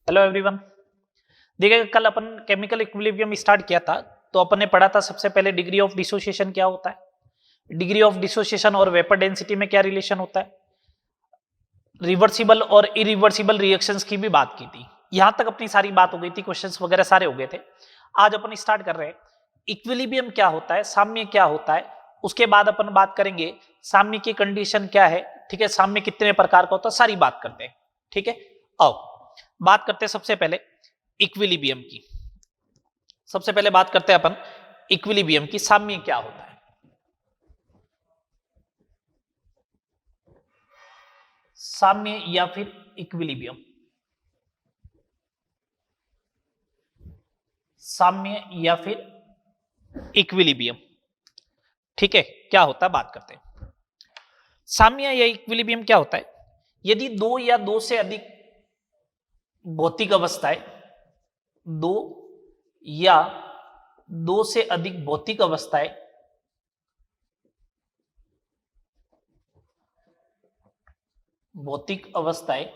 Hello everyone. देखिए कल अपन chemical equilibrium start किया था, तो अपन ने पढ़ा था सबसे पहले डिग्री ऑफ डिसोसिएशन क्या होता है, डिग्री ऑफ डिसोसिएशन और वेपर डेंसिटी में क्या रिलेशन होता है, रिवर्सिबल और इरिवर्सिबल रिएक्शंस की भी बात की थी। यहां तक अपनी सारी बात हो गई थी, क्वेश्चंस वगैरह सारे हो गए थे। आज अपन स्टार्ट कर रहे हैं इक्विलिब्रियम क्या होता है, साम्य क्या होता है, उसके बाद अपन बात करेंगे साम्य की कंडीशन क्या है, ठीक है, साम्य कितने प्रकार का होता है, सारी बात करते हैं। ठीक है, आओ बात करते हैं सबसे पहले इक्विलिब्रियम की। सबसे पहले बात करते हैं अपन इक्विलिब्रियम की, साम्य क्या होता है। साम्य या फिर इक्विलिब्रियम, साम्य या फिर इक्विलिब्रियम, ठीक है, क्या होता है बात करते हैं। साम्य या इक्विलिब्रियम क्या होता है, यदि दो या दो से अधिक भौतिक अवस्थाएं, दो या दो से अधिक भौतिक अवस्थाएं भौतिक अवस्थाएं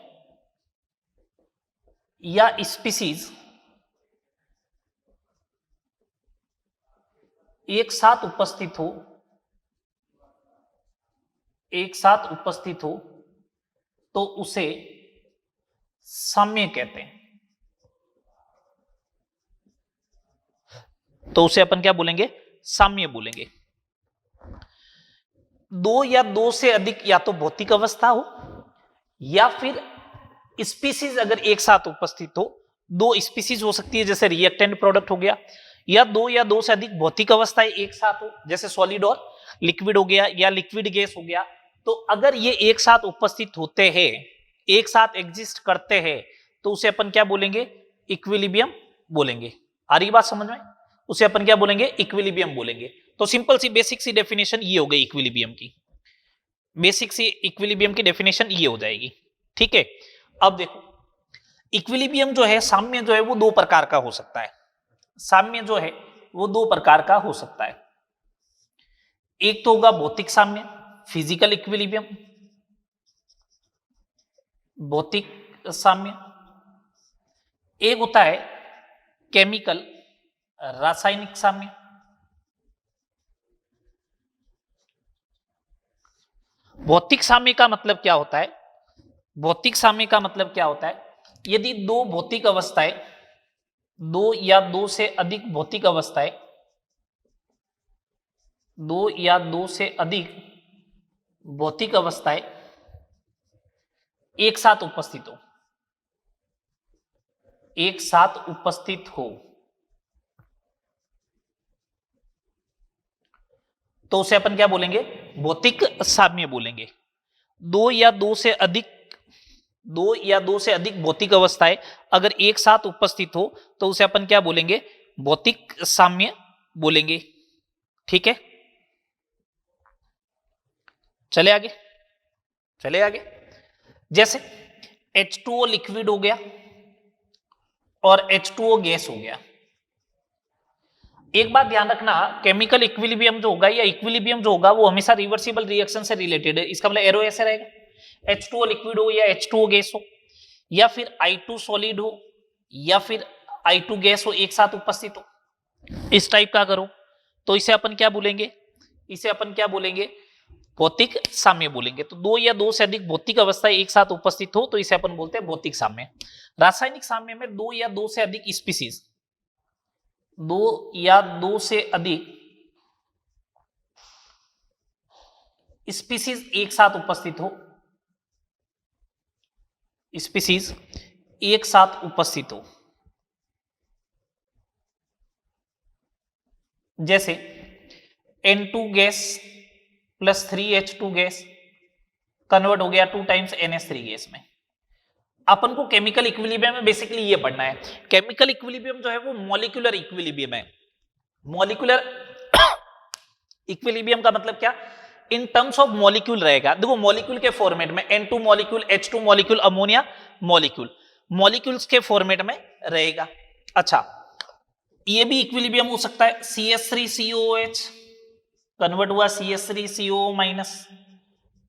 या स्पीसीज एक साथ उपस्थित हो, एक साथ उपस्थित हो तो उसे साम्य कहते हैं। तो उसे अपन क्या बोलेंगे, साम्य बोलेंगे। दो या दो से अधिक या तो भौतिक अवस्था हो या फिर स्पीसीज अगर एक साथ उपस्थित हो, दो स्पीसीज हो सकती है जैसे रिएक्टेंट प्रोडक्ट हो गया, या दो से अधिक भौतिक अवस्थाएं एक साथ हो जैसे सॉलिड और लिक्विड हो गया या लिक्विड गैस हो गया। तो अगर ये एक साथ उपस्थित होते हैं, एक साथ एग्जिस्ट करते हैं, तो उसे अपन क्या बोलेंगे, इक्विलिब्रियम बोलेंगे। आ रही बात समझ में, उसे अपन क्या बोलेंगे, इक्विलिब्रियम बोलेंगे। तो सिंपल सी बेसिक सी डेफिनेशन ये हो गई इक्विलिब्रियम की, बेसिक सी इक्विलिब्रियम की डेफिनेशन ये हो जाएगी। ठीक है, अब देखो इक्विलिब्रियम जो है, साम्य जो है वो दो प्रकार का हो सकता है। साम्य जो है वो दो प्रकार का हो सकता है। एक तो होगा भौतिक साम्य, फिजिकल इक्विलिब्रियम, भौतिक साम्य। एक होता है केमिकल, रासायनिक साम्य। भौतिक साम्य का मतलब क्या होता है, भौतिक साम्य का मतलब क्या होता है, यदि दो भौतिक अवस्थाएं, दो या दो से अधिक भौतिक अवस्थाएं, दो या दो से अधिक भौतिक अवस्थाएं एक साथ उपस्थित हो, एक साथ उपस्थित हो, तो उसे अपन क्या बोलेंगे, भौतिक साम्य बोलेंगे। दो या दो से अधिक, दो या दो से अधिक भौतिक अवस्थाएं अगर एक साथ उपस्थित हो तो उसे अपन क्या बोलेंगे, भौतिक साम्य बोलेंगे। ठीक है, चले आगे, चले आगे। जैसे H2O लिक्विड हो गया और H2O गैस हो गया। एक बात ध्यान रखना, केमिकल इक्विलिब्रियम जो होगा या इक्विलिब्रियम जो होगा वो हमेशा रिवर्सिबल रिएक्शन से रिलेटेड है। इसका मतलब एरो ऐसे रहेगा, H2O लिक्विड हो या H2O गैस हो या फिर I2 सॉलिड हो या फिर I2 गैस हो, एक साथ उपस्थित हो, इस टाइप का करो तो इसे अपन क्या बोलेंगे, इसे अपन क्या बोलेंगे, भौतिक साम्य बोलेंगे। तो दो या दो से अधिक भौतिक अवस्थाएं एक साथ उपस्थित हो तो इसे अपन बोलते हैं भौतिक साम्य। रासायनिक साम्य में दो या दो से अधिक स्पीसीज, दो या दो से अधिक स्पीसीज एक साथ उपस्थित हो, स्पीसीज एक साथ उपस्थित हो, जैसे N2 gas plus 3H2 gas convert हो गया 2 टाइम्स NH3 गैस में। अपन को केमिकल इक्विलिब्रियम में बेसिकली ये पढ़ना है। केमिकल इक्विलिब्रियम जो है वो मॉलिक्यूलर इक्विलिब्रियम है। मॉलिक्यूलर इक्विलिब्रियम का मतलब क्या, इन टर्म्स ऑफ मॉलिक्यूल रहेगा। देखो मॉलिक्यूल के फॉर्मेट में N2 molecule, H2 molecule, ammonia molecule, molecules के फॉर्मेट में रहेगा। अच्छा, ये भी इक्विलिब्रियम हो सकता है, CH3COOH कन्वर्ट हुआ CH3CO-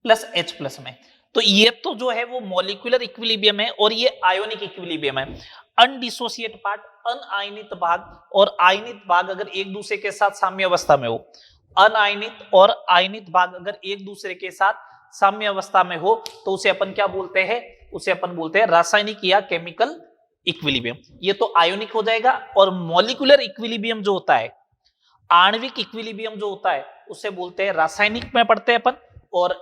प्लस H प्लस में, तो ये तो जो है वो मॉलिक्यूलर इक्विलिब्रियम है और ये आयोनिक इक्विलिब्रियम है। अनडिसोसिएट पार्ट, अनआयनित भाग और आयनित भाग अगर एक दूसरे के साथ साम्य अवस्था में हो, अनआयनित और आयनित भाग अगर एक दूसरे के साथ साम्य अवस्था में हो तो उसे अपन क्या बोलते हैं, उसे अपन बोलते हैं रासायनिक या केमिकल इक्विलिब्रियम। ये तो आयोनिक हो जाएगा। और मॉलिक्यूलर इक्विलिब्रियम जो होता है, आणविक इक्विलिब्रियम जो होता है, उसे बोलते हैं रासायनिक में पढ़ते हैं अपन। और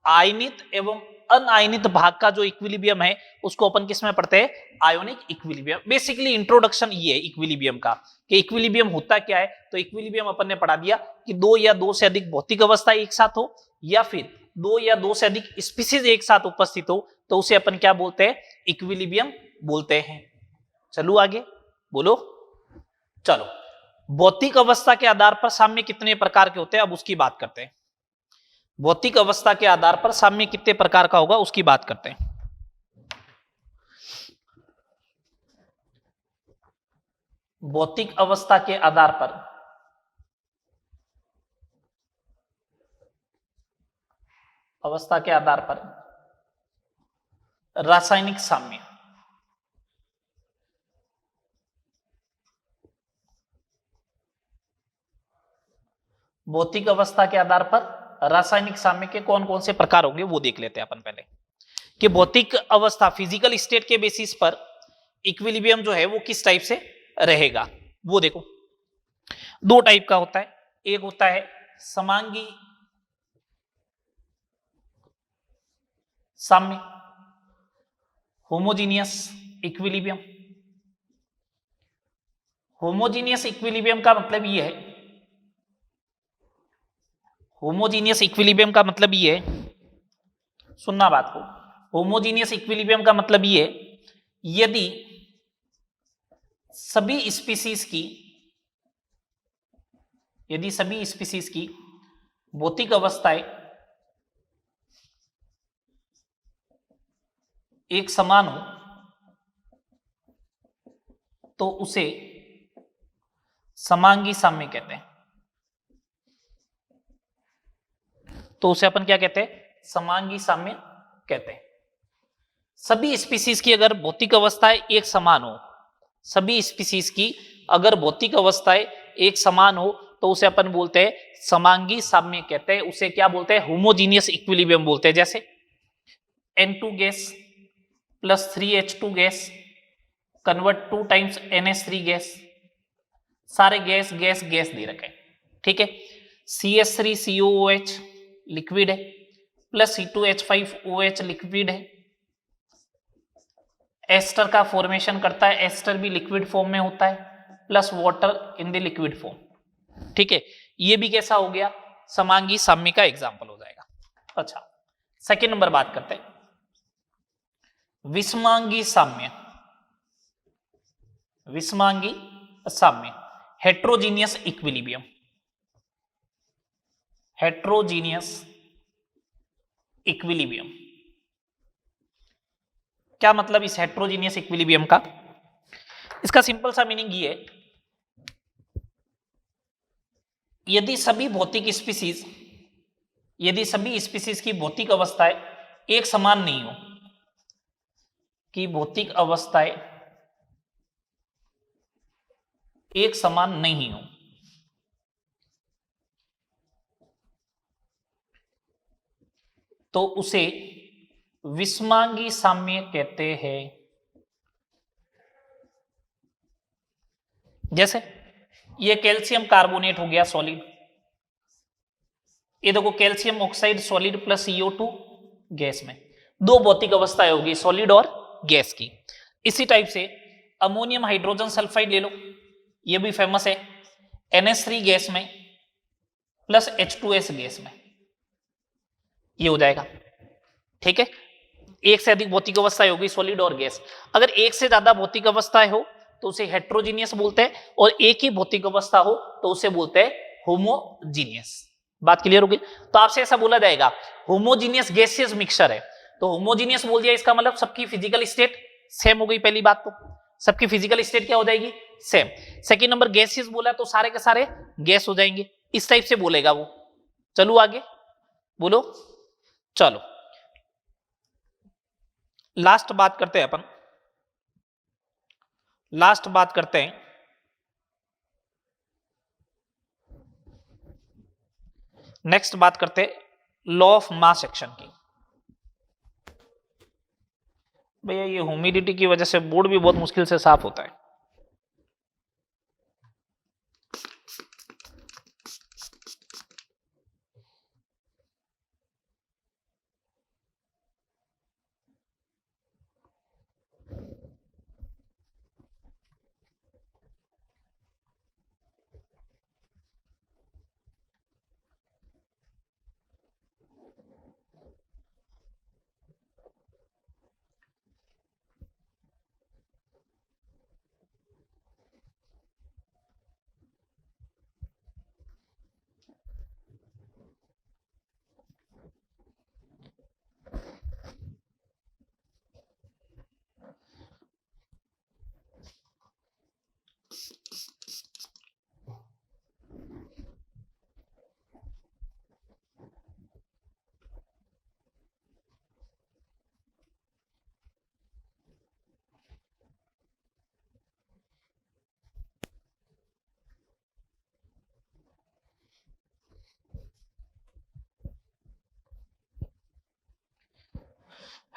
आयनित एवं अनआयनित भाग का जो इक्विलिब्रियम है उसको अपन किस में पढ़ते हैं, आयोनिक इक्विलिब्रियम। बेसिकली इंट्रोडक्शन ये है इक्विलिब्रियम का कि इक्विलिब्रियम होता क्या है। तो इक्विलिब्रियम अपन ने पढ़ा दिया कि दो या दो से अधिक भौतिक अवस्था एक साथ हो या फिर दो या दो से अधिक स्पीसीज एक साथ उपस्थित हो तो उसे अपन क्या बोलते हैं, इक्विलिब्रियम बोलते हैं। चलो आगे बोलो। चलो, भौतिक अवस्था के आधार पर साम्य कितने प्रकार के होते हैं, अब उसकी बात करते हैं। भौतिक अवस्था के आधार पर साम्य कितने प्रकार का होगा उसकी बात करते हैं। भौतिक अवस्था के आधार पर रासायनिक साम्य। भौतिक अवस्था के आधार पर रासायनिक साम्य के कौन कौन से प्रकार होंगे वो देख लेते हैं अपन पहले। कि भौतिक अवस्था फिजिकल स्टेट के बेसिस पर इक्विलिब्रियम जो है वो किस टाइप से रहेगा वो देखो। दो टाइप का होता है, एक होता है समांगी साम्य, होमोजीनियस इक्विलिब्रियम। होमोजीनियस इक्विलिब्रियम का मतलब ये है, होमोजीनियस इक्विलिब्रियम का मतलब ये है, सुनना बात को, होमोजीनियस इक्विलिब्रियम का मतलब ये है यदि सभी स्पीसीज की भौतिक अवस्थाएं एक समान हो तो उसे समांगी साम्य कहते हैं। तो उसे अपन क्या कहते हैं, समांगी साम्य कहते हैं। सभी स्पीसीज की अगर भौतिक अवस्थाएं एक समान हो, सभी स्पीसीज की अगर भौतिक अवस्थाएं एक समान हो तो उसे अपन बोलते हैं समांगी साम्य कहते हैं। उसे क्या बोलते हैं, होमोजीनियस इक्विलिब्रियम बोलते हैं। जैसे N2 gas plus 3H2 gas convert 2 times NH3 gas, सारे गैस गैस गैस दे रखे हैं, ठीक है। CH3COOH लिक्विड है, प्लस C2H5OH लिक्विड है। एस्टर का फॉर्मेशन करता है, एस्टर भी लिक्विड फॉर्म में होता है, plus water in the liquid form, ठीक है। ये भी कैसा हो गया, समांगी साम्य का एग्जाम्पल हो जाएगा। अच्छा, सेकेंड नंबर बात करते हैं विषमांगी साम्य। विषमांगी साम्य, हेट्रोजीनियस इक्विलिब्रियम। हेट्रोजीनियस इक्विलिब्रियम क्या मतलब इस हेट्रोजीनियस इक्विलिब्रियम का, इसका सिंपल सा मीनिंग ये है, यदि सभी स्पीसीज की भौतिक अवस्थाएं एक समान नहीं हो, कि भौतिक अवस्थाएं एक समान नहीं हो, तो उसे विषमांगी साम्य कहते हैं। जैसे ये कैल्शियम कार्बोनेट हो गया सॉलिड, ये देखो calcium oxide solid plus CO2 gas में, दो भौतिक अवस्थाएं होगी सॉलिड और गैस की। इसी टाइप से अमोनियम हाइड्रोजन सल्फाइड ले लो, ये भी फेमस है, NH3 गैस में प्लस H2S गैस में, ये हो जाएगा, ठीक है। एक से अधिक भौतिक अवस्थाएं होगी सॉलिड और गैस। अगर एक से ज्यादा भौतिक अवस्थाएं हो तो उसे हेट्रोजीनियस बोलते हैं, और एक ही भौतिक अवस्था हो तो उसे बोलते हैं होमोजीनियस। बात क्लियर होगी। तो आपसे ऐसा बोला जाएगा होमोजीनियस गैसियस मिक्सचर है, तो होमोजीनियस बोल दिया, इसका मतलब सबकी फिजिकल स्टेट सेम हो गई। पहली बात तो सबकी फिजिकल स्टेट क्या हो जाएगी, सेम। सेकेंड नंबर गैसियस बोला तो सारे के सारे गैस हो जाएंगे, इस टाइप से बोलेगा वो। चलो आगे बोलो। चलो, लास्ट बात करते हैं अपन, लास्ट बात करते हैं नेक्स्ट बात करते हैं लॉ ऑफ मास एक्शन की। भैया ये ह्यूमिडिटी की वजह से बोर्ड भी बहुत मुश्किल से साफ होता है।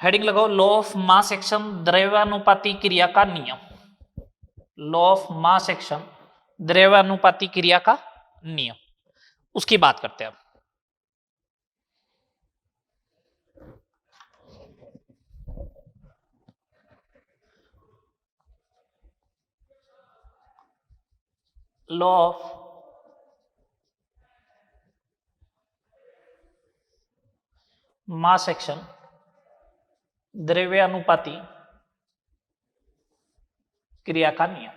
हेडिंग लगाओ लॉ ऑफ मास एक्शन, द्रव्यानुपाती क्रिया का नियम। लॉ ऑफ मास एक्शन, द्रव्यानुपाती क्रिया का नियम, उसकी बात करते हैं अब। लॉ ऑफ मास एक्शन, द्रव्यानुपाती क्रिया का नियम।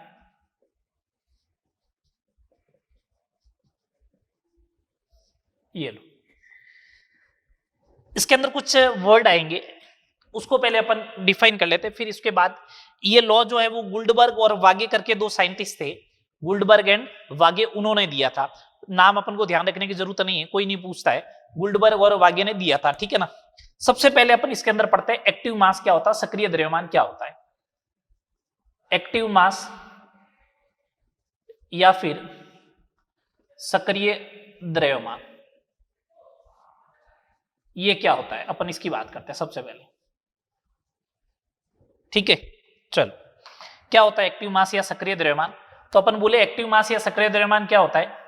ये लो, इसके अंदर कुछ वर्ड आएंगे, उसको पहले अपन डिफाइन कर लेते हैं, फिर इसके बाद ये लॉ जो है वो गुल्डबर्ग और वागे करके दो साइंटिस्ट थे, गुल्डबर्ग एंड वागे, उन्होंने दिया था। नाम अपन को ध्यान रखने की जरूरत नहीं है, कोई नहीं पूछता है, गुल्डबर्ग और वागे ने दिया था, ठीक है ना। सबसे पहले अपन इसके अंदर पढ़ते हैं एक्टिव मास क्या होता है, सक्रिय द्रव्यमान क्या होता है। एक्टिव मास या फिर सक्रिय द्रव्यमान, ये क्या होता है, अपन इसकी बात करते हैं सबसे पहले, ठीक है। चलो, क्या होता है एक्टिव मास या सक्रिय द्रव्यमान? तो अपन बोले एक्टिव मास या सक्रिय द्रव्यमान क्या होता है,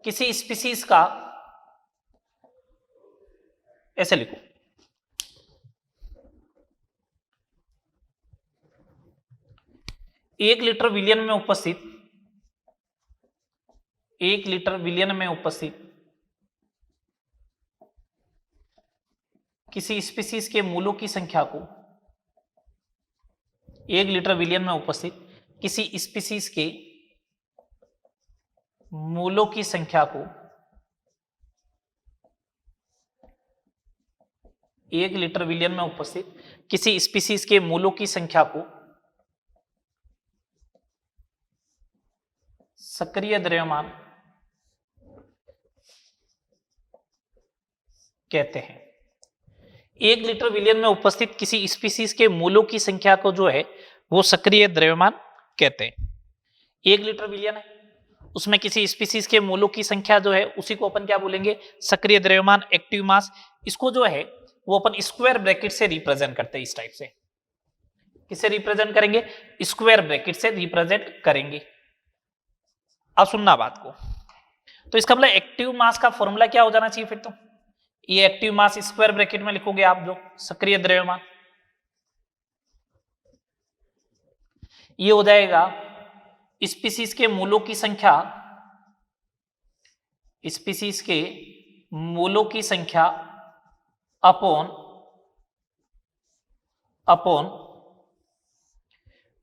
किसी स्पीसीज का, ऐसे लिखो, एक लीटर विलियन में उपस्थित, 1 लीटर विलियन में उपस्थित किसी स्पीसीज के मूलों की संख्या को, 1 लीटर विलियन में उपस्थित किसी स्पीसीज के मूलों की संख्या को 1 लीटर विलियन में उपस्थित किसी स्पीसीज के मूलों की संख्या को सक्रिय द्रव्यमान कहते हैं। 1 लीटर विलियन में उपस्थित किसी स्पीसीज के मूलों की संख्या को जो है वो सक्रिय द्रव्यमान कहते हैं। 1 लीटर विलियन है, उसमें किसी स्पीसीज के मूलों की संख्या जो है उसी को अपन क्या बोलेंगे, सक्रिय द्रव्यमान, एक्टिव मास। इसको जो है वो अपन स्क्वायर ब्रैकेट से रिप्रेजेंट करते हैं, इस टाइप से। किससे रिप्रेजेंट करेंगे, स्क्वायर ब्रैकेट से रिप्रेजेंट करेंगे। अब सुनना बात को, तो इसका मतलब एक्टिव मास का फॉर्मूला क्या हो जाना चाहिए फिर, तो ये एक्टिव मास स्क्वायर ब्रैकेट में लिखोगे आप, जो सक्रिय द्रव्यमान ये हो जाएगा स्पीसीज के मूलों की संख्या, स्पीसीज के मूलों की संख्या अपॉन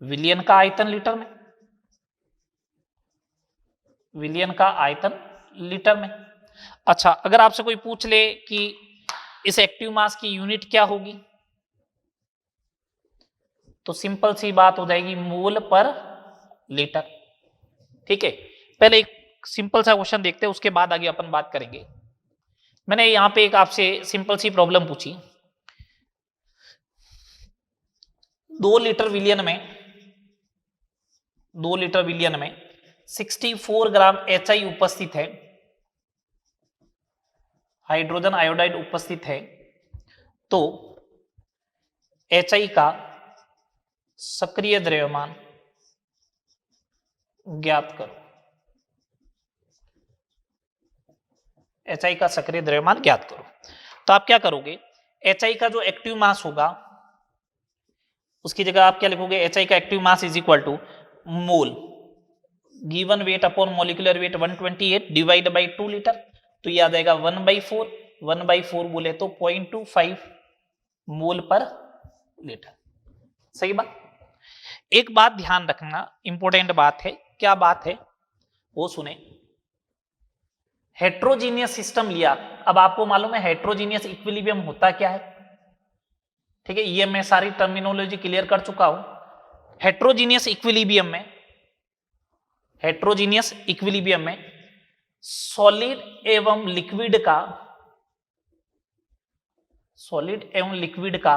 विलियन का आयतन लीटर में, विलियन का आयतन लीटर में। अच्छा, अगर आपसे कोई पूछ ले कि इस एक्टिव मास की यूनिट क्या होगी, तो सिंपल सी बात हो जाएगी, मोल पर लीटर। ठीक है, पहले एक सिंपल सा क्वेश्चन देखते हैं, उसके बाद आगे अपन बात करेंगे। मैंने यहां पे एक आपसे सिंपल सी प्रॉब्लम पूछी, 2 लीटर विलियन में 64 ग्राम HI उपस्थित है, हाइड्रोजन आयोडाइड उपस्थित है, तो HI का सक्रिय द्रव्यमान ज्ञात करो। HI का सक्रिय द्रव्यमान ज्ञात करो। तो आप क्या करोगे, HI का जो एक्टिव मास होगा उसकी जगह आप क्या लिखोगे, HI का active mass is equal to mole given weight upon molecular weight 128 divide by 2 litre, तो ये आ जाएगा 1/4, 1/4 बोले तो 0.25 मोल पर लीटर। सही बात। एक बात ध्यान रखना, इंपॉर्टेंट बात है, क्या बात है वो सुने। हेट्रोजीनियस सिस्टम लिया, अब आपको मालूम है हेट्रोजीनियस इक्विलिब्रियम होता क्या है, ठीक है, ये मैं सारी टर्मिनोलॉजी क्लियर कर चुका हूं। हेट्रोजीनियस इक्विलिब्रियम में सॉलिड एवं लिक्विड का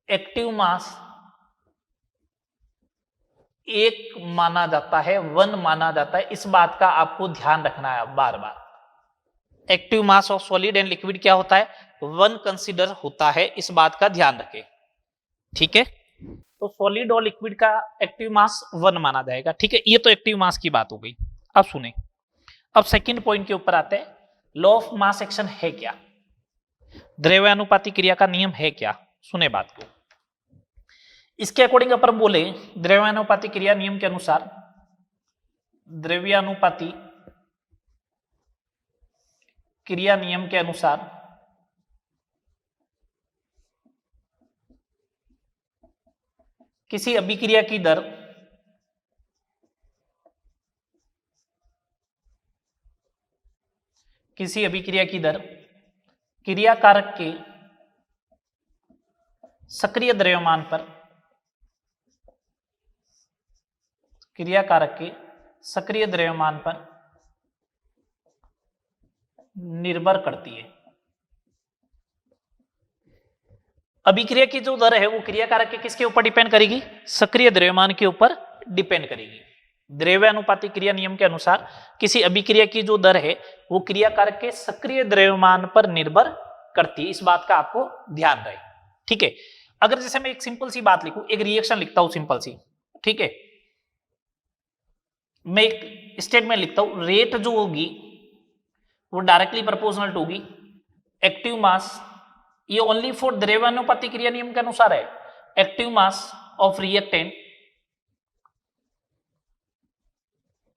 एक्टिव मास एक माना जाता है, 1 माना जाता है। इस बात का आपको ध्यान रखना है बार बार। Active mass of solid and liquid क्या होता है, 1 कंसीडर होता है, इस बात का ध्यान रखें, ठीक है। तो सॉलिड और लिक्विड का एक्टिव मास 1 माना जाएगा, ठीक है। ये तो एक्टिव मास की बात हो गई। अब सुने, अब सेकंड पॉइंट के ऊपर आते हैं। लॉ ऑफ मास एक्शन है क्या, द्रव्यानुपाती क्रिया का नियम है क्या, सुने बात को। इसके अकॉर्डिंग अपन बोले द्रव्यानुपाती क्रिया नियम के अनुसार, द्रव्यानुपाती क्रिया नियम के अनुसार किसी अभिक्रिया की दर क्रियाकारक के सक्रिय द्रव्यमान पर निर्भर करती है। अभिक्रिया की जो दर है वो क्रियाकारक के किसके ऊपर डिपेंड करेगी, सक्रिय द्रव्यमान के ऊपर डिपेंड करेगी। द्रव्यानुपाती क्रिया नियम के अनुसार किसी अभिक्रिया की जो दर है वो क्रियाकारक के सक्रिय द्रव्यमान पर निर्भर करती है, इस बात का आपको ध्यान रहे, ठीक है। अगर जैसे मैं एक सिंपल सी बात लिखूं, एक रिएक्शन लिखता हूं सिंपल सी, ठीक है, मैं एक स्टेटमेंट लिखता हूं, रेट जो होगी वो डायरेक्टली प्रोपोर्शनल होगी एक्टिव मास, ये ओनली फॉर द्रव्यानुपाती क्रिया नियम के अनुसार है, एक्टिव मास ऑफ रिएक्टेंट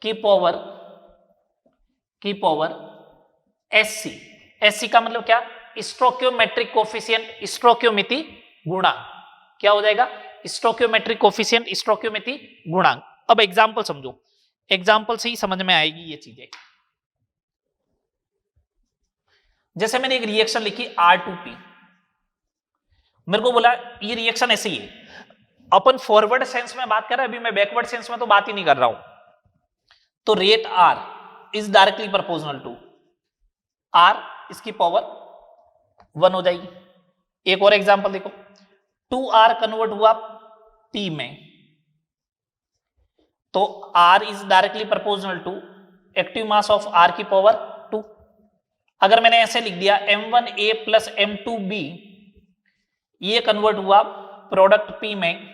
की पावर एससी का मतलब क्या, स्टोइकियोमेट्रिक कोफिशिएंट, स्टोइकियोमिति गुणांक, क्या हो जाएगा, स्टोइकियोमेट्रिक कोफिशिएंट, स्टोइकियोमिति गुणांक। अब एग्जांपल समझो, एग्जांपल से ही समझ में आएगी ये चीजें। जैसे मैंने एक रिएक्शन लिखी R2P, मेरे को बोला ये रिएक्शन ऐसे ही है, अपन फॉरवर्ड सेंस में बात कर रहे हैं, अभी मैं बैकवर्ड सेंस में तो बात ही नहीं कर रहा हूं। तो rate R is directly proportional to R, इसकी पावर 1 हो जाएगी। एक और एग्जांपल देखो, 2R कन्वर्ट हुआ P में, तो R is directly proportional to active mass of R की पावर 2। अगर मैंने ऐसे लिख दिया M1A प्लस M2B, ये कन्वर्ट हुआ प्रोडक्ट P में,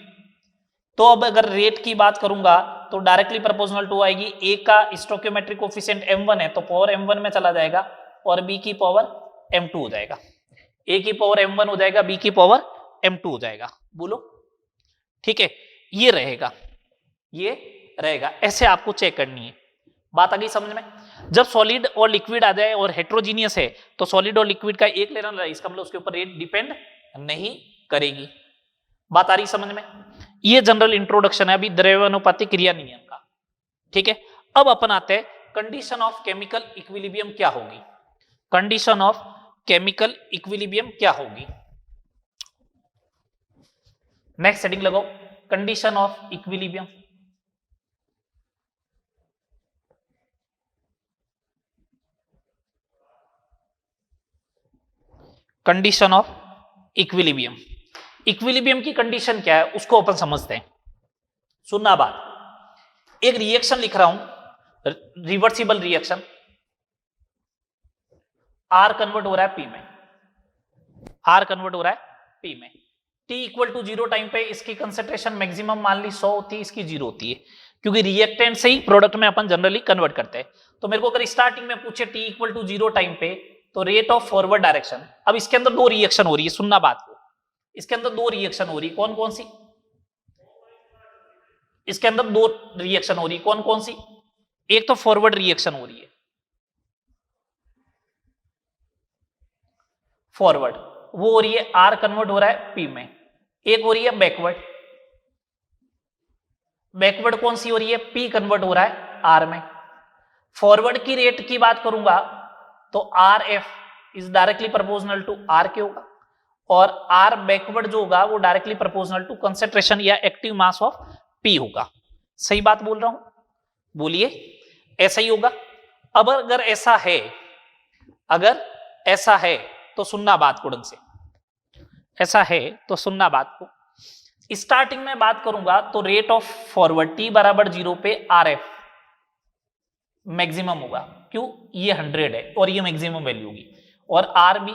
तो अब अगर रेट की बात करूंगा तो डायरेक्टली प्रोपोर्शनल टू आएगी, A का स्टोइकियोमेट्रिक कोफिशिएंट M1 है तो पावर M1 में चला जाएगा और B की पावर M2 हो जाएगा, A की पावर M1 हो जाएगा, B की पावर M2 हो जाएगा, बोलो, ठीक है। ये रहेगा, ऐसे आपको चेक करनी है। बात आ गई समझ में। जब सॉलिड और लिक्विड आ जाए और हेट्रोजीनियस है तो सॉलिड और लिक्विड का एक लेना, इसका मतलब उसके ऊपर रेट डिपेंड नहीं करेगी। बात आ रही समझ में। ये जनरल इंट्रोडक्शन है अभी द्रव्यानुपाती क्रिया नियम का, ठीक है। अब अपन आते हैं कंडीशन ऑफ केमिकल इक्विलिब्रियम क्या होगी, कंडीशन ऑफ केमिकल इक्विलिब्रियम क्या होगी। नेक्स्ट हेडिंग लगाओ, condition of equilibrium. Condition of equilibrium. Equilibrium की कंडीशन क्या है उसको अपन समझते हैं। सुनना बात, एक रिएक्शन लिख रहा हूं, रिवर्सिबल रिएक्शन, आर कन्वर्ट हो रहा है पी में, आर कन्वर्ट हो रहा है पी में, टी इक्वल टू 0 टाइम पे इसकी कंसेंट्रेशन मैक्सिमम मान ली 100 होती है, इसकी 0 होती है, क्योंकि रिएक्टेंट से ही प्रोडक्ट में अपन जनरली कन्वर्ट करते हैं। तो मेरे को अगर स्टार्टिंग में पूछे टी इक्वल टू 0 टाइम पे, तो रेट ऑफ फॉरवर्ड डायरेक्शन, अब इसके अंदर दो रिएक्शन हो रही है, सुनना बात को, इसके अंदर दो रिएक्शन हो रही है, कौन कौन सी, इसके अंदर दो रिएक्शन हो रही है, कौन कौन सी, एक तो फॉरवर्ड रिएक्शन हो रही है, फॉरवर्ड वो हो रही है आर कन्वर्ट हो रहा है पी में, एक हो रही है बैकवर्ड, बैकवर्ड कौन सी हो रही है, पी कन्वर्ट हो रहा है आर में। फॉरवर्ड की रेट की बात करूंगा तो R F is directly proportional to R के होगा, और आर बैकवर्ड जो होगा वो डायरेक्टली प्रोपोर्शनल टू कंसेंट्रेशन या एक्टिव मास ऑफ पी होगा। सही बात बोल रहा हूं, बोलिए, ऐसा ही होगा। अब अगर ऐसा है, अगर ऐसा है तो सुनना बात को ढंग से, ऐसा है तो सुनना बात को। स्टार्टिंग में बात करूंगा तो रेट ऑफ फॉरवर्ड टी बराबर 0 पे आर एफ मैक्सिमम होगा, क्यों, ये 100 है और ये मैक्सिमम वैल्यू होगी, और आर भी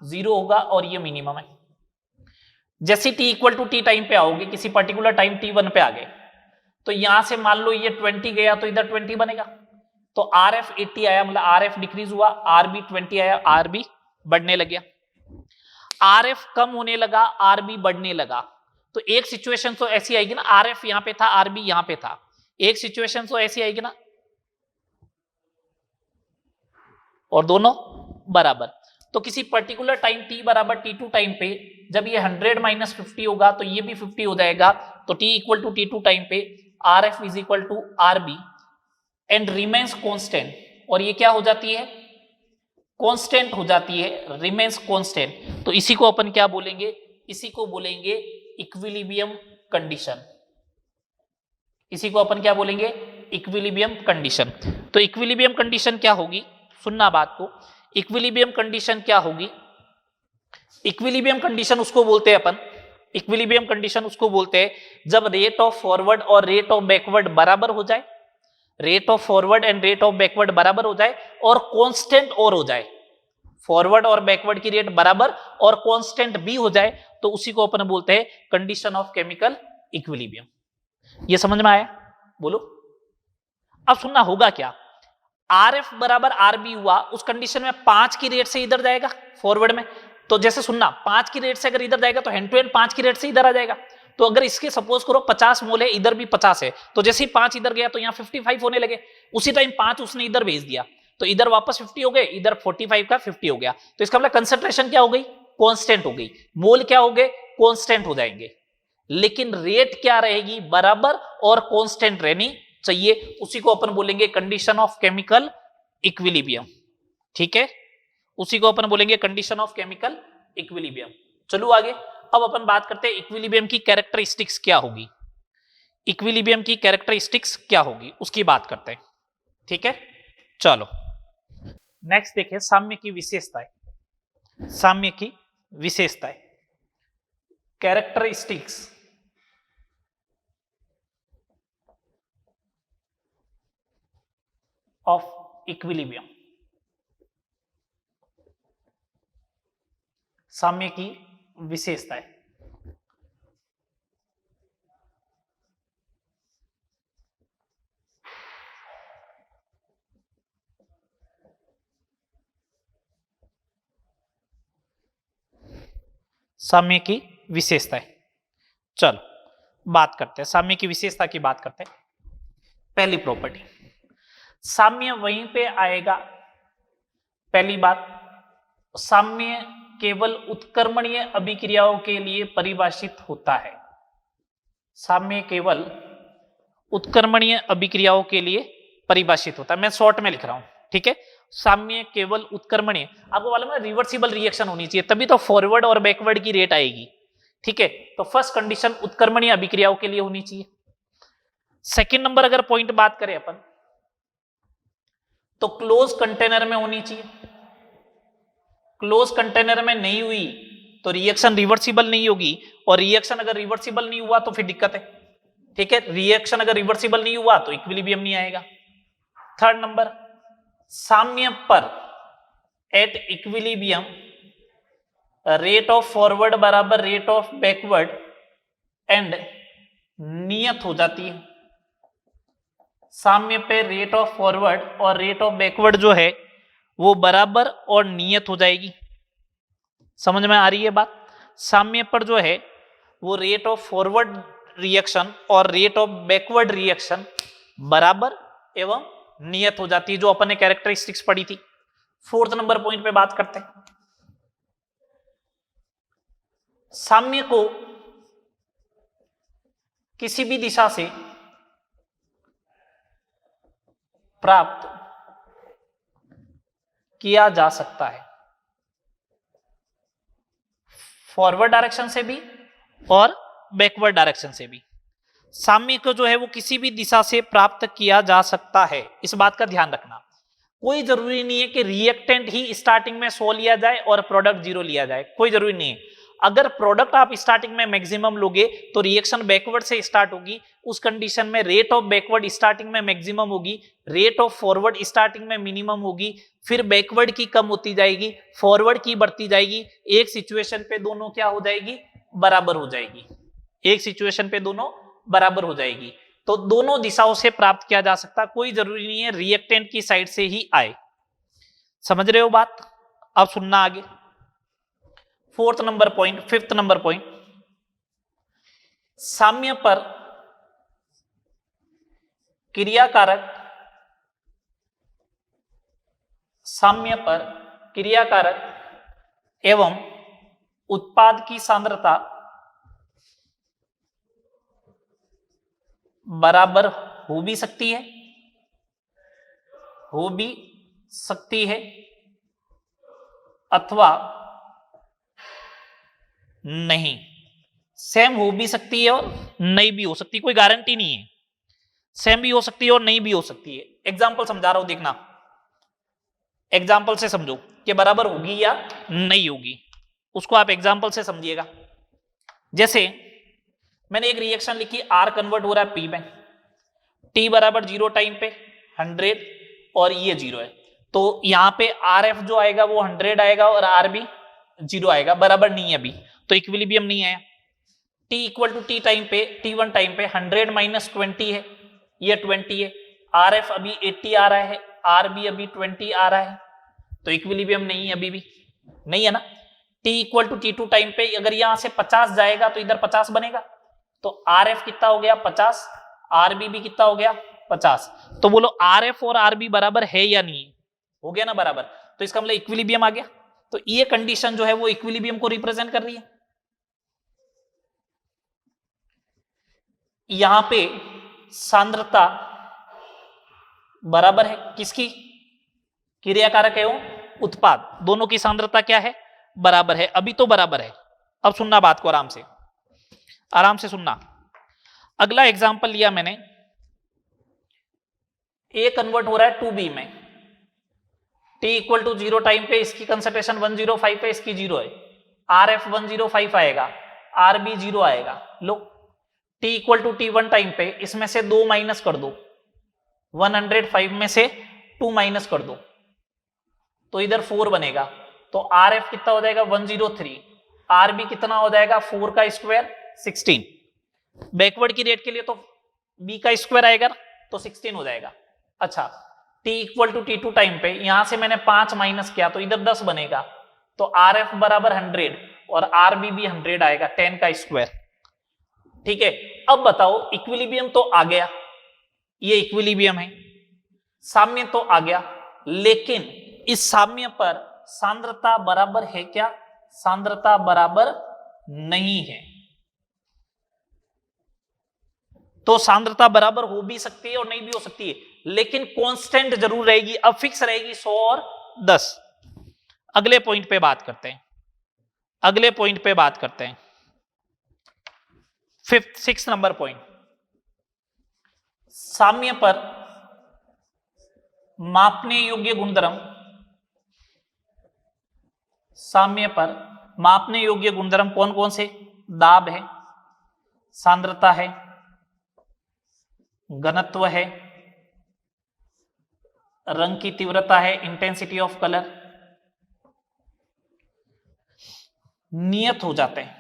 0 होगा और ये मिनिमम है। जैसे T equal to T time पे आओगे, किसी पर्टिकुलर टाइम t1 पे आ गए, तो यहां से मान लो ये 20 गया तो इधर 20 बनेगा, तो आर एफ 80 आया, मतलब आर एफ डिक्रीज हुआ, आर बी 20 आया, आर बी बढ़ने लग गया। आर एफ कम होने लगा, आर बी बढ़ने लगा, तो एक सिचुएशन तो ऐसी आएगी ना, आर एफ यहां पे था, आर बी यहां पे था, एक सिचुएशन तो ऐसी आएगी ना, और दोनों बराबर। तो किसी पर्टिकुलर टाइम t बराबर t2 टाइम पे जब ये 100 माइनस 50 होगा तो ये भी 50 हो जाएगा, तो t equal to t2 time पे R F is equal to R B and remains constant, और ये क्या हो जाती है, कांस्टेंट हो जाती है, रिमेन्स कांस्टेंट। तो इसी को अपन क्या बोलेंगे, इसी को बोलेंगे इक्विलिब्रियम कंडीशन, इसी को अपन क्या बोलेंगे, इक्विलिब्रियम कंडीशन। तो इक्विलिब्रियम कंडीशन क्या होगी, सुनना बात को, इक्विलिब्रियम कंडीशन क्या होगी, इक्विलिब्रियम कंडीशन उसको बोलते हैं अपन, इक्विलिब्रियम कंडीशन उसको बोलते हैं जब रेट ऑफ फॉरवर्ड और रेट ऑफ बैकवर्ड बराबर हो जाए, rate of forward and rate of backward बराबर हो जाए और कांस्टेंट और हो जाए, फॉरवर्ड और बैकवर्ड की रेट बराबर और कांस्टेंट भी हो जाए, तो उसी को अपन बोलते हैं कंडीशन ऑफ केमिकल इक्विलिब्रियम। ये समझ में आया, बोलो। अब सुनना होगा क्या, आर एफ बराबर आर बी हुआ, उस कंडीशन में 5 की रेट से इधर जाएगा फॉरवर्ड में, तो जैसे सुनना 5 की रेट से अगर इधर जाएगा तो हैंड टू हैंड 5 की रेट से इधर आ जाएगा। तो अगर इसके सपोज करो 50 मोल है, इधर भी 50 है, तो जैसे ही 5 इधर गया तो यहाँ 55 होने लगे, उसी टाइम 5 उसने इधर भेज दिया, तो इधर वापस 50 हो गए, इधर 45 का 50 हो गया, तो इसका मतलब कंसेंट्रेशन क्या हो गई, कांस्टेंट हो गई, मोल क्या हो गए, कांस्टेंट हो जाएंगे, लेकिन रेट क्या रहेगी, बराबर और कांस्टेंट रहनी चाहिए, उसी को अपन बोलेंगे कंडीशन ऑफ केमिकल इक्विलिब्रियम। ठीक है, उसी को अपन बोलेंगे कंडीशन ऑफ केमिकल इक्विलिब्रियम। चलो आगे, अब अपन बात करते हैं इक्विलिब्रियम की कैरेक्टरिस्टिक्स क्या होगी, इक्विलिब्रियम की कैरेक्टरिस्टिक्स क्या होगी उसकी बात करते हैं। ठीक है, चलो नेक्स्ट देखिए साम्य की विशेषताएं, साम्य की विशेषताएं, कैरेक्टरिस्टिक्स ऑफ इक्विलिब्रियम, साम्य की विशेषताएं। साम्य की विशेषताएं, चलो बात करते हैं, साम्य की विशेषता की बात करते हैं। पहली प्रॉपर्टी, साम्य वहीं पे आएगा, पहली बात, साम्य केवल उत्क्रमणीय अभिक्रियाओं के लिए परिभाषित होता है, साम्य केवल उत्क्रमणीय अभिक्रियाओं के लिए परिभाषित होता है, मैं शॉर्ट में लिख रहा हूं, ठीक है। साम्य केवल उत्क्रमणीय, आपको मालूम है रिवर्सिबल रिएक्शन होनी चाहिए तभी तो फॉरवर्ड और बैकवर्ड की रेट आएगी, ठीक है। तो फर्स्ट कंडीशन उत्क्रमणीय अभिक्रियाओं के लिए होनी चाहिए। सेकंड नंबर अगर पॉइंट बात करें अपन, तो क्लोज कंटेनर में होनी चाहिए, क्लोज कंटेनर में नहीं हुई तो रिएक्शन रिवर्सिबल नहीं होगी, और रिएक्शन अगर रिवर्सिबल नहीं हुआ तो फिर दिक्कत है। ठीक है, रिएक्शन अगर रिवर्सिबल नहीं हुआ तो इक्विलिब्रियम नहीं आएगा। थर्ड नंबर, साम्य पर at equilibrium rate of forward बराबर रेट ऑफ बैकवर्ड एंड नियत हो जाती है। साम्य पे रेट ऑफ फॉरवर्ड और रेट ऑफ बैकवर्ड जो है वो बराबर और नियत हो जाएगी। समझ में आ रही है बात? साम्य पर जो है वो रेट ऑफ फॉरवर्ड रिएक्शन और रेट ऑफ बैकवर्ड रिएक्शन बराबर एवं नियत हो जाती है, जो अपन ने कैरेक्टरिस्टिक्स पढ़ी थी। फोर्थ नंबर पॉइंट पे बात करते हैं। साम्य को किसी भी दिशा से प्राप्त किया जा सकता है, फॉरवर्ड डायरेक्शन से भी और बैकवर्ड डायरेक्शन से भी। साम्य को जो है वो किसी भी दिशा से प्राप्त किया जा सकता है, इस बात का ध्यान रखना। कोई जरूरी नहीं है कि रिएक्टेंट ही स्टार्टिंग में 100 लिया जाए और प्रोडक्ट 0 लिया जाए, कोई जरूरी नहीं है। अगर प्रोडक्ट आप स्टार्टिंग में मैक्सिमम लोगे तो रिएक्शन बैकवर्ड से स्टार्ट होगी, उस कंडीशन में रेट ऑफ बैकवर्ड स्टार्टिंग में मैक्सिमम होगी, रेट ऑफ फॉरवर्ड स्टार्टिंग में मिनिमम होगी, फिर बैकवर्ड की कम होती जाएगी, फॉरवर्ड की बढ़ती जाएगी। एक सिचुएशन पे दोनों क्या हो जाएगी? बराबर हो जाएगी। एक सिचुएशन पे दोनों बराबर हो जाएगी। तो दोनों दिशाओं से प्राप्त किया जा सकता, कोई जरूरी नहीं है रिएक्टेंट की साइड से ही आए। समझ रहे हो बात? अब सुनना आगे। Fourth number point, fifth number point, साम्य पर क्रियाकारक, साम्य पर क्रियाकारक एवं उत्पाद की सांद्रता बराबर हो भी सकती है, हो भी सकती है अथवा नहीं। सेम हो भी सकती है और नहीं भी हो सकती, कोई गारंटी नहीं है। सेम भी हो सकती है और नहीं भी हो सकती है। एग्जाम्पल समझा रहा हूं, देखना। एग्जाम्पल से समझो कि बराबर होगी या नहीं होगी, उसको आप एग्जाम्पल से समझिएगा। जैसे मैंने एक रिएक्शन लिखी, आर कन्वर्ट हो रहा है पी में, टी बराबर 0 टाइम पे 100 और ये 0 है, तो यहां पे आर एफ जो आएगा वो 100 आएगा और आर भी 0 आएगा, बराबर नहीं है अभी, तो इक्विलिब्रियम नहीं आया। T equal to T time पे, T1 टाइम पे 100 माइनस 20 है, ये 20 है, आर एफ अभी 80 आ रहा है, आर भी अभी 20 आ रहा है, तो इक्विलिब्रियम नहीं है, अभी भी नहीं है ना। T equal to T2 time पे अगर यहां से 50 जाएगा तो इधर 50 बनेगा, तो आर एफ कितना हो गया? 50, आर बी भी कितना हो गया? 50। तो बोलो आर एफ और आर बी बराबर है या नहीं? हो गया ना बराबर, तो इसका मतलब इक्विलिब्रियम आ गया। तो ये कंडीशन जो है वो इक्विलिब्रियम को रिप्रेजेंट कर रही है। यहां पे सांद्रता बराबर है किसकी? क्रियाकारक एवं उत्पाद, दोनों की सांद्रता क्या है? बराबर है, अभी तो बराबर है। अब सुनना बात को आराम से, आराम से सुनना। अगला एग्जांपल लिया मैंने, ए कन्वर्ट हो रहा है 2b में, टी इक्वल टू 0 टाइम पे इसकी कंसंट्रेशन 105 है, इसकी 0 है, आर एफ 105 आएगा, आर बी 0 आएगा। लो, T equal to T1 time पे इसमें से 2 माइनस कर दो, 105 में से 2 माइनस कर दो तो इधर 4 बनेगा, तो आर एफ कितना हो जाएगा? 103, आर बी कितना हो जाएगा? 4 का स्क्वायर 16। बैकवर्ड की रेट के लिए तो बी का स्क्वायर आएगा ना, तो 16 हो जाएगा। अच्छा, t equal to T2 time पे यहां से मैंने 5 माइनस किया तो इधर 10 बनेगा, तो आर एफ बराबर 100 और आर बी भी 100 आएगा, 10 का स्क्वायर। ठीक है, अब बताओ इक्विलिब्रियम तो आ गया, ये इक्विलिब्रियम है, साम्य तो आ गया, लेकिन इस साम्य पर सांद्रता बराबर है क्या? सांद्रता बराबर नहीं है। तो सांद्रता बराबर हो भी सकती है और नहीं भी हो सकती है, लेकिन कांस्टेंट जरूर रहेगी, अब फिक्स रहेगी 100 और 10। अगले पॉइंट पे बात करते हैं, अगले पॉइंट पे बात करते हैं, फिफ्थ 6 नंबर पॉइंट, साम्य पर मापने योग्य गुणधर्म, साम्य पर मापने योग्य गुणधर्म कौन कौन से? दाब है, सांद्रता है, घनत्व है, रंग की तीव्रता है, इंटेंसिटी ऑफ कलर, नियत हो जाते हैं,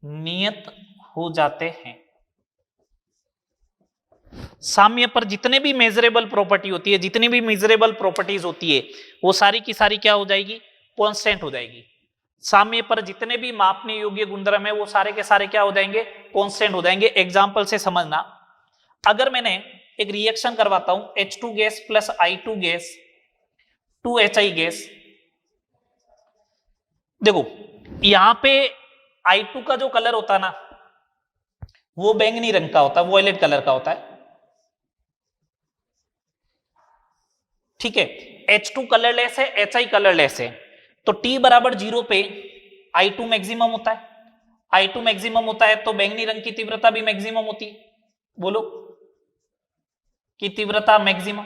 नियत हो जाते हैं। साम्य पर जितने भी मेजरेबल प्रॉपर्टी होती है, जितनी भी मेजरेबल प्रॉपर्टीज होती है, वो सारी की सारी क्या हो जाएगी? कांस्टेंट हो जाएगी। साम्य पर जितने भी मापने योग्य गुणधर्म है वो सारे के सारे क्या हो जाएंगे? कांस्टेंट हो जाएंगे। एग्जांपल से समझना, अगर मैंने एक रिएक्शन करवाता हूं H2 gas plus I2 gas 2HI gas, देखो यहां पे I2 का जो कलर होता है ना वो बैंगनी रंग का होता है, वॉयलेट कलर का होता है, ठीक है। H2 कलरलेस है, HI कलरलेस है, तो T बराबर 0 पे I2 मैक्सिमम होता है, I2 मैक्सिमम होता है तो बैंगनी रंग की तीव्रता भी मैक्सिमम होती है। बोलो कि तीव्रता मैक्सिमम,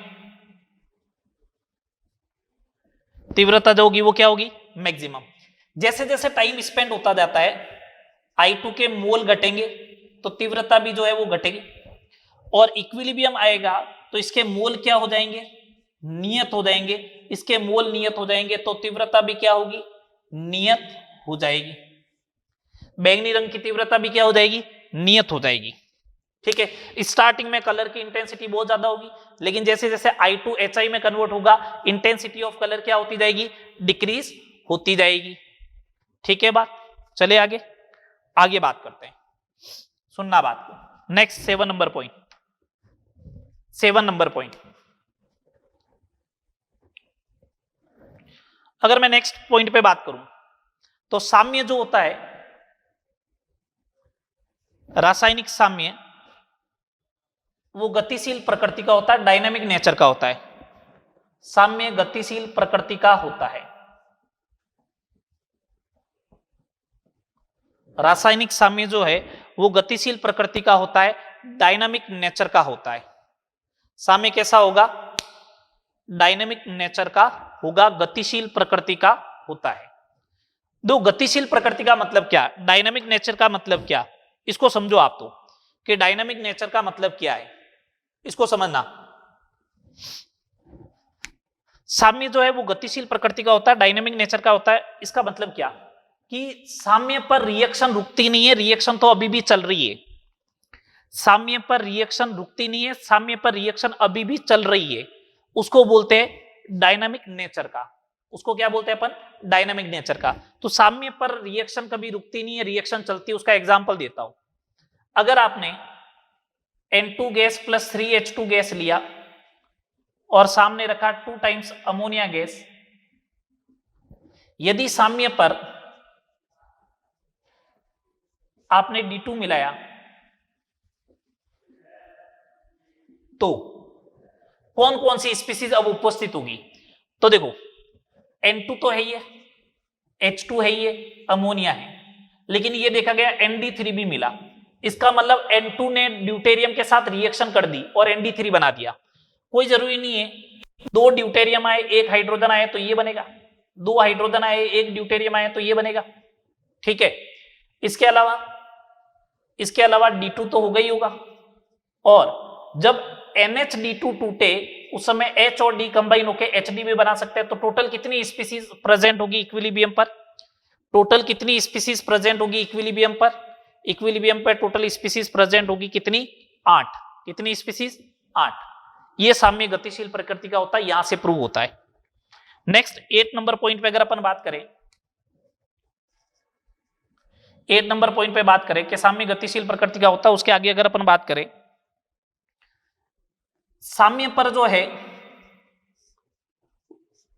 तीव्रता जो होगी वो क्या होगी? मैक्सिमम। जैसे जैसे टाइम स्पेंड होता जाता है I2 के मोल घटेंगे तो तीव्रता भी जो है वो घटेगी, और इक्विलिब्रियम आएगा तो इसके मोल क्या हो जाएंगे? नियत हो जाएंगे। इसके मोल नियत हो जाएंगे तो तीव्रता भी क्या होगी? नियत हो जाएगी। बैंगनी रंग की तीव्रता भी क्या हो जाएगी? नियत हो जाएगी, ठीक है। स्टार्टिंग में कलर की इंटेंसिटी बहुत ज्यादा होगी, लेकिन जैसे जैसे I2 HI में कन्वर्ट होगा इंटेंसिटी ऑफ कलर क्या होती जाएगी? डिक्रीज होती जाएगी, ठीक है। बात चले आगे, आगे बात करते हैं, सुनना बात को। Next 7 number point, 7 number point, अगर मैं नेक्स्ट पॉइंट पे बात करूं तो साम्य जो होता है, रासायनिक साम्य, वो गतिशील प्रकृति का होता है, डायनामिक नेचर का होता है। साम्य गतिशील प्रकृति का होता है, रासायनिक साम्य जो है वो गतिशील प्रकृति का होता है, डायनामिक नेचर का होता है। साम्य कैसा होगा? डायनामिक नेचर का होगा, गतिशील प्रकृति का होता है। दो, गतिशील प्रकृति का मतलब क्या, डायनामिक नेचर का मतलब क्या, इसको समझो आप तो, कि डायनामिक नेचर का मतलब क्या है, इसको समझना। साम्य जो है वो गतिशील प्रकृति का होता है, डायनामिक नेचर का होता है। इसका मतलब क्या कि साम्य पर रिएक्शन रुकती नहीं है, रिएक्शन तो अभी भी चल रही है। साम्य पर रिएक्शन रुकती नहीं है, साम्य पर रिएक्शन अभी भी चल रही है, उसको बोलते हैं डायनामिक नेचर का। उसको क्या बोलते हैं अपन? डायनामिक नेचर का। तो साम्य पर रिएक्शन कभी रुकती नहीं है, रिएक्शन चलती है। उसका एग्जांपल देता हूं, अगर आपने N2 gas plus 3H2 gas लिया और सामने रखा 2 टाइम्स अमोनिया गैस, यदि साम्य पर आपने D2 मिलाया तो कौन कौन सी स्पीसीज अब उपस्थित होगी? तो देखो N2 तो है ही है, H2 है ही है, अमोनिया है, लेकिन ये देखा गया ND3 भी मिला। इसका मतलब N2 ने ड्यूटेरियम के साथ रिएक्शन कर दी और ND3 बना दिया। कोई जरूरी नहीं है 2 ड्यूटेरियम आए 1 हाइड्रोजन आए तो ये बनेगा, 2 हाइड्रोजन आए 1 ड्यूटेरियम आए तो ये बनेगा, ठीक है। इसके अलावा D2 तो होगा ही होगा, और जब NH2 टूटे उस समय H और D कंबाइन होकर HD भी बना सकते हैं। तो टोटल कितनी स्पीसीज प्रेजेंट होगी इक्विलिब्रियम पर? टोटल कितनी स्पीसीज प्रेजेंट होगी इक्विलिब्रियम पर? इक्विलिब्रियम पर टोटल स्पीसीज प्रेजेंट होगी कितनी? 8। कितनी स्पीसीज? 8। ये साम्य गतिशील प्रकृति का होता है, यहां से प्रूव होता है। नेक्स्ट 8 नंबर पॉइंट पे अगर अपन बात करें, 8 नंबर पॉइंट पे बात करें कि साम्य गतिशील प्रकृति का होता है, उसके आगे अगर अपन बात करें, साम्य पर जो है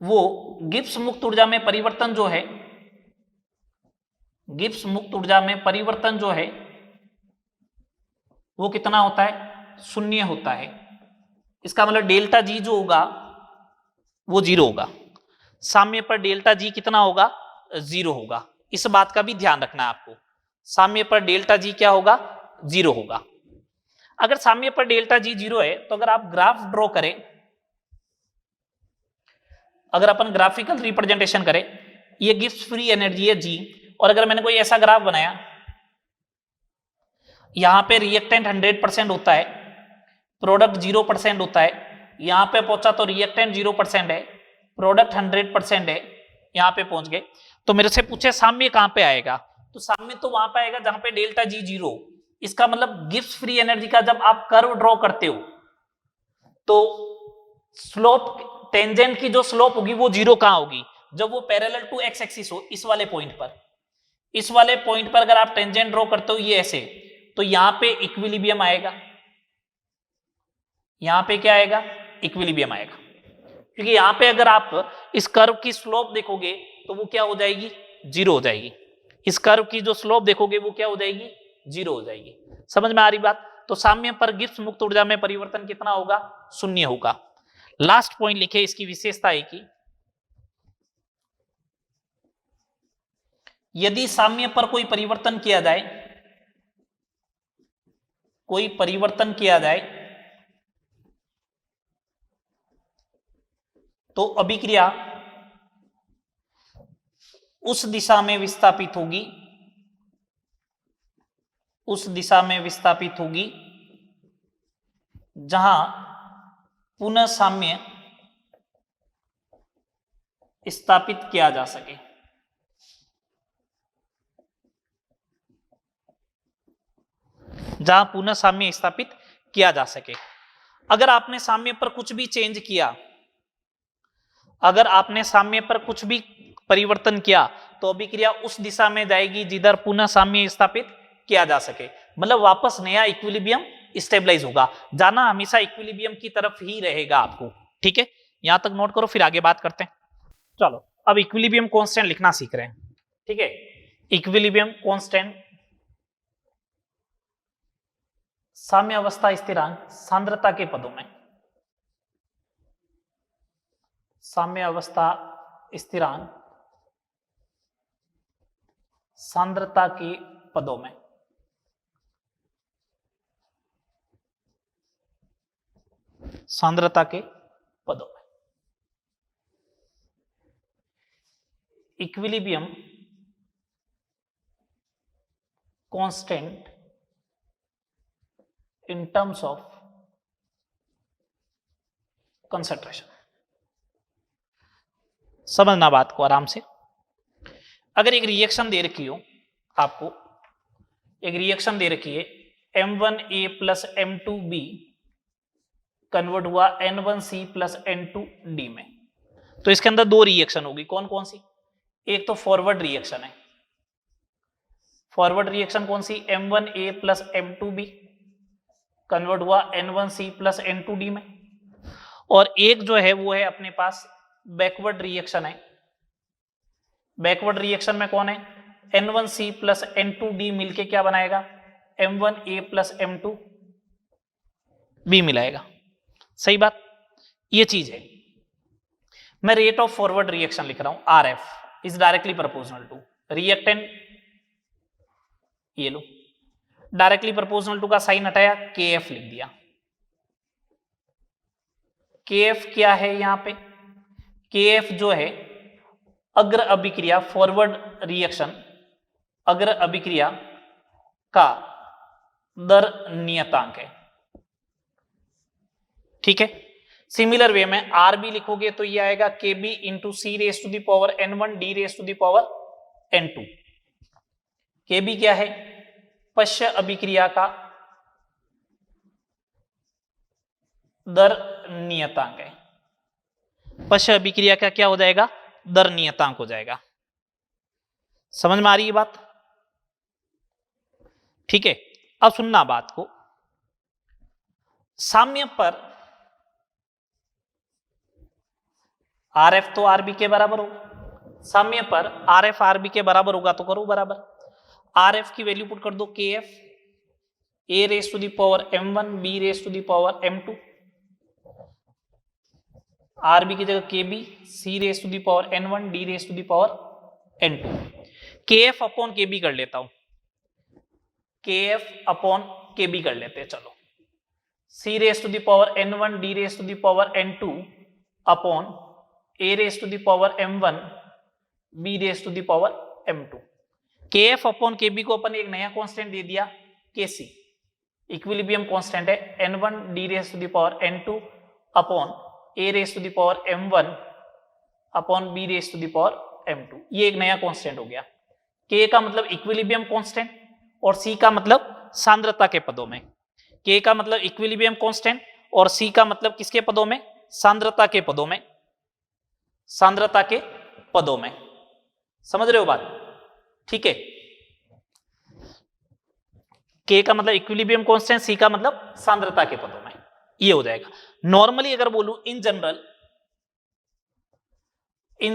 वो गिब्स मुक्त ऊर्जा में परिवर्तन जो है, गिब्स मुक्त ऊर्जा में परिवर्तन जो है वो कितना होता है? 0 होता है। इसका मतलब डेल्टा जी जो होगा वो 0 होगा। साम्य पर डेल्टा जी कितना होगा? 0 होगा। इस बात का भी ध्यान रखना है आपको, साम्य पर डेल्टा जी क्या होगा? 0 होगा। अगर साम्य पर डेल्टा जी 0 है तो अगर आप ग्राफ ड्रॉ करें, अगर अपन ग्राफिकल रिप्रेजेंटेशन करें, ये गिब्स फ्री एनर्जी है जी। और अगर मैंने कोई ऐसा ग्राफ बनाया, यहां पे रिएक्टेंट 100% होता है, प्रोडक्ट 0% होता है, यहां पे पहुंचा तो रिएक्टेंट 0% है, प्रोडक्ट 100% है, यहां पे पहुंच गए, तो मेरे से पूछे साम्य कहां पे आएगा, तो साम्य तो वहां पे आएगा जहां पे डेल्टा जी 0। इसका मतलब गिब्स फ्री एनर्जी का जब आप कर्व ड्रॉ करते हो तो स्लोप, टेंजेंट की जो स्लोप होगी वो 0 कहां होगी, जब वो पैरेलल टू एक्स एक्सिस हो, इस वाले पॉइंट पर। इस वाले पॉइंट पर अगर आप टेंजेंट ड्रॉ करते हो ये ऐसे, तो यहां पे इक्विलिब्रियम आएगा, यहां पे क्या आएगा, इक्विलिब्रियम आएगा। क्योंकि यहां पे अगर आप इस कर्व की स्लोप देखोगे तो वो क्या हो जाएगी, 0 हो जाएगी। इस कर्व की जो स्लोप देखोगे वो क्या हो जाएगी, 0 हो जाएगी। समझ में आ रही बात। तो साम्य पर गिब्स मुक्त ऊर्जा में परिवर्तन कितना होगा, 0 होगा। लास्ट पॉइंट लिखे, इसकी विशेषता है कि यदि साम्य पर कोई परिवर्तन किया जाए, कोई परिवर्तन किया जाए तो अभिक्रिया उस दिशा में विस्थापित होगी, उस दिशा में विस्थापित होगी जहां पुनः साम्य स्थापित किया जा सके। जहां पुनः साम्य स्थापित किया जा सके। अगर आपने साम्य पर कुछ भी चेंज किया, अगर आपने साम्य पर कुछ भी परिवर्तन किया तो अभिक्रिया उस दिशा में जाएगी जिधर पुनः साम्य स्थापित किया जा सके। मतलब वापस नया इक्विलिब्रियम स्टेबलाइज होगा, जाना हमेशा इक्विलिब्रियम की तरफ ही रहेगा आपको। ठीक है, यहां तक नोट करो, फिर आगे बात करते हैं। चलो अब इक्विलिब्रियम कांस्टेंट लिखना सीख रहे हैं। ठीक है, इक्विलिब्रियम कांस्टेंट साम्य अवस्था स्थिरांक सांद्रता के पदों में, साम्य अवस्था स्थिरांक सांद्रता के पदों में। सांद्रता के पदों में equilibrium constant in terms of concentration. समझना बात को आराम से। अगर एक रिएक्शन दे रखी हो आपको, एक रिएक्शन दे रखी है M1A प्लस M2B कन्वर्ट हुआ N1C प्लस N2D में, तो इसके अंदर दो रिएक्शन होगी। कौन कौन सी, एक तो फॉरवर्ड रिएक्शन है, फॉरवर्ड रिएक्शन कौन सी, M1A प्लस M2B कन्वर्ट हुआ N1C प्लस N2D में, और एक जो है वो है अपने पास बैकवर्ड रिएक्शन है। बैकवर्ड रिएक्शन में कौन है, N1C प्लस N2D मिलके क्या बनाएगा, M1A प्लस M2B मिलाएगा। सही बात, ये चीज है। मैं रेट ऑफ फॉरवर्ड रिएक्शन लिख रहा हूं, RF is directly proportional to reactant, ये लो डायरेक्टली प्रोपोर्शनल टू का साइन हटाया, KF लिख दिया। KF क्या है यहां पे, KF जो है अग्र अभिक्रिया, फॉरवर्ड रिएक्शन अग्र अभिक्रिया का दर नियतांक है। ठीक है, सिमिलर वे में RB लिखोगे तो ये आएगा KB into C raise to the power N1 D raise to the power N2। KB क्या है, पश्च अभिक्रिया का दर नियतांक है। पश्च अभिक्रिया का क्या हो जाएगा, दर नियतांक हो जाएगा। समझ में आ रही है बात। ठीक है, अब सुनना बात को। साम्य पर RF तो RB के बराबर होगा, साम्य पर RF RB के बराबर होगा तो करो बराबर। RF की वैल्यू पुट कर दो KF A raise to the power M1 B raise to the power M2, RB की जगह KB C raise to the power N1 D raise to the power N2। KF upon KB कर लेता हूं, KF upon KB कर लेते हैं। चलो, C raise to the power N1 D raise to the power N2 upon A raise to the power M1 B raise to the power m2। kf upon kb को अपन एक नया constant दे दिया kc, equilibrium constant है n1 d raise to the power n2 upon a raise to the power m1 upon b raise to the power m2। ये एक नया constant हो गया। k का मतलब इक्विलिब्रियम कांस्टेंट और c का मतलब सांद्रता के पदों में। k का मतलब इक्विलिब्रियम कांस्टेंट और c का मतलब किसके पदों में? सांद्रता के पदों में, सांद्रता के पदों में। समझ रहे हो बात? ठीक है। k का मतलब इक्विलिब्रियम कांस्टेंट, c का मतलब सांद्रता के पदों में, ये हो जाएगा। नॉर्मली अगर बोलूं इन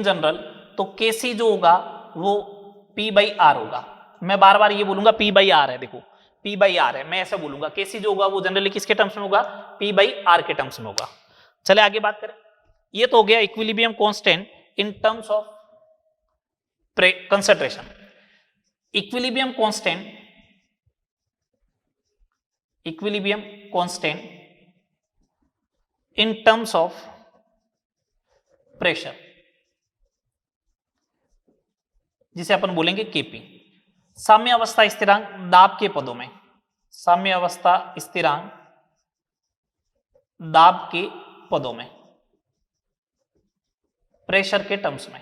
जनरल तो kc जो होगा वो p बाई आर होगा। मैं बार बार ये बोलूंगा p बाई आर है, देखो p बाई आर है, मैं ऐसा बोलूंगा kc जो होगा वो जनरली किसके टर्म्स में होगा? p बाई आर के टर्म्स में होगा। चले आगे बात करें। ये तो हो गया equilibrium constant in terms of concentration. Equilibrium constant in terms of pressure, जिसे अपन बोलेंगे केपी। साम्य अवस्था स्थिरांक दाब के पदों में, साम्य अवस्था स्थिरांक दाब के पदों में, प्रेशर के टर्म्स में।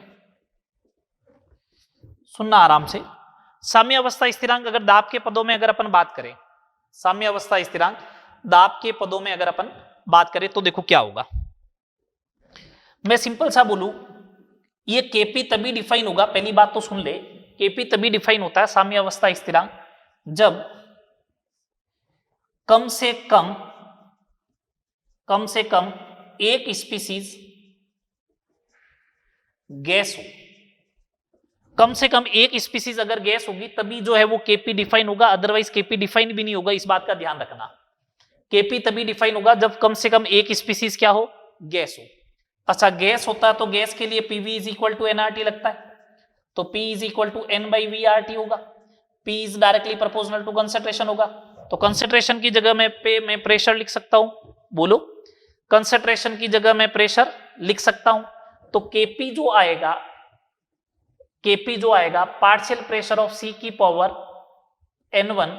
सुनना आराम से। साम्य अवस्था स्थिरांक अगर दाब के पदों में अगर अपन बात करें, साम्य अवस्था स्थिरांक दाब के पदों में अगर अपन बात करें तो देखो क्या होगा। मैं सिंपल सा बोलूं, ये केपी तभी डिफाइन होगा, पहली बात तो सुन ले, केपी तभी डिफाइन होता है साम्य अवस्था स्थिरांक जब कम से कम एक स्पीसीज गैस हो। कम से कम एक स्पीसीज अगर गैस होगी तभी जो है वो केपी डिफाइन होगा, अदरवाइज केपी डिफाइन भी नहीं होगा। इस बात का ध्यान रखना। केपी तभी डिफाइन होगा जब कम से कम एक स्पीसीज क्या हो? गैस हो। अच्छा, गैस होता है तो गैस के लिए PV is equal to NRT लगता है, तो P is equal to N by V R T होगा। P is directly proportional to concentration होगा। तो कंसंट्रेशन की जगह मैं प्रेशर लिख सकता हूं। बोलो, कंसंट्रेशन की जगह मैं प्रेशर लिख सकता हूं। तो केपी जो आएगा पार्शियल प्रेशर ऑफ C की power N1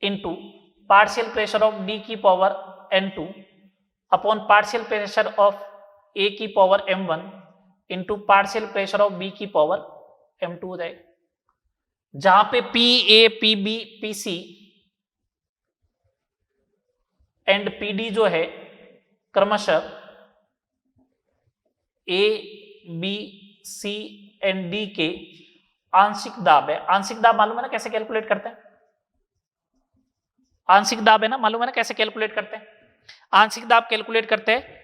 into partial pressure of D की power N2 upon partial pressure of A की power M1 into partial pressure of B की पावर M2 हो जाएगा। जहां पे PA, PB, PC and PD जो है क्रमशः A, B, C and D के आंशिक दाब है। आंशिक दाब मालूम है ना कैसे कैलकुलेट करते हैं? आंशिक दाब है ना, मालूम है ना कैसे कैलकुलेट करते हैं? आंशिक दाब कैलकुलेट करते हैं।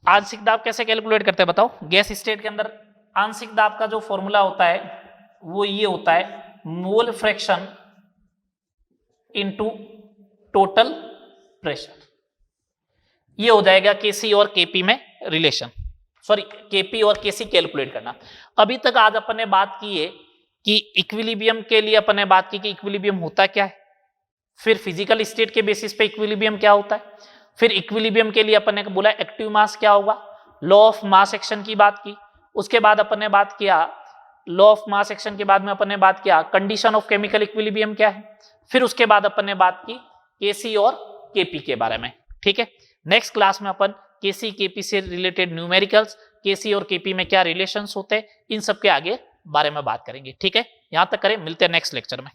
आंशिक दाब कैसे कैलकुलेट करते हैं बताओ? गैस स्टेट के अंदर आंशिक दाब का जो फॉर्मूला होता है वो ये होता है mole fraction into total pressure. ये हो जाएगा केसी और केपी में रिलेशन, सॉरी केपी और केसी कैलकुलेट करना। अभी तक आज अपन ने बात की है कि इक्विलिब्रियम के लिए अपन ने बात की कि इक्विलिब्रियम होता क्या है, फिर फिजिकल स्टेट के बेसिस पे इक्विलिब्रियम क्या होता है, फिर इक्विलिब्रियम के लिए अपन ने बोला एक्टिव मास क्या होगा, लॉ ऑफ मास एक्शन की बात की। उसके बाद अपन ने बात किया लॉ ऑफ मास एक्शन के बाद में अपन ने बात किया कंडीशन ऑफ केमिकल इक्विलिब्रियम क्या है, फिर उसके बाद अपन ने बात की केसी और केपी के बारे में। ठीक है, नेक्स्ट क्लास में अपन केसी केपी से रिलेटेड न्यूमेरिकल्स, केसी और केपी में क्या रिलेशंस होते हैं, इन सब के आगे बारे में बात करेंगे। ठीक है, यहां तक करें, मिलते हैं नेक्स्ट लेक्चर में।